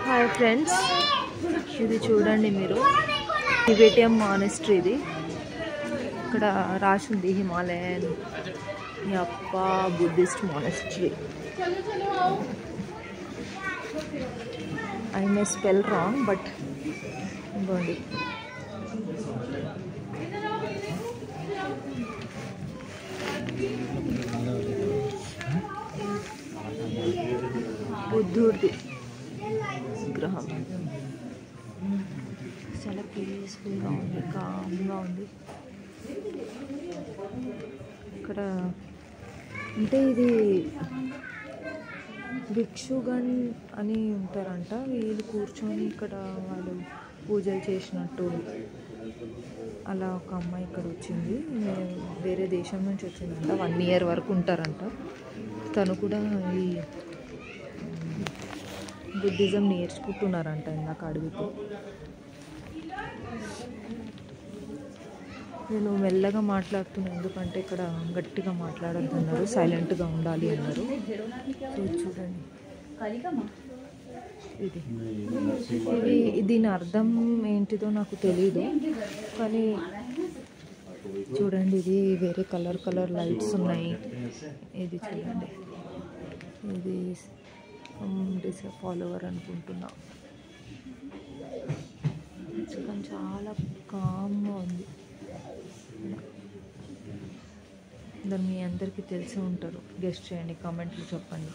Hi friends, ఇది చూడండి మీరు, టిబెటియన్ మానెస్ట్రీ. ఇది ఇక్కడ రాసింది హిమాలయన్ యప్పా Buddhist monastery. I may spell wrong, but ఇవ్వండి. బుద్ధుడిది విగ్రహం. చాలా పీస్ఫుల్గా ఉంది, కామ్గా ఉంది. ఇక్కడ అంటే ఇది భిక్షుగణ్ అని ఉంటారంట. వీళ్ళు కూర్చొని ఇక్కడ వాళ్ళు పూజలు చేసినట్టు. అలా ఒక అమ్మాయి ఇక్కడ వచ్చింది, వేరే దేశం నుంచి వచ్చిందంట. 1 year వరకు ఉంటారంట. తను కూడా ఈ బుద్ధిజం నేర్చుకుంటున్నారంట. ఇందాక అడుగుతూ నేను మెల్లగా మాట్లాడుతున్నాను, ఎందుకంటే ఇక్కడ గట్టిగా మాట్లాడద్దు అన్నారు, సైలెంట్గా ఉండాలి అన్నారు. సో చూడండి, ఇది దీని అర్థం ఏంటిదో నాకు తెలీదు, కానీ చూడండి, ఇది వేరే కలర్ లైట్స్ ఉన్నాయి. ఇది చూడండి, ఇది ఫాలోవర్ అనుకుంటున్నా. కానీ చాలా కామ్గా ఉంది. దాన్ని మీ అందరికీ తెలిసి ఉంటారు. గెస్ట్ చేయండి, కామెంట్లు చెప్పండి.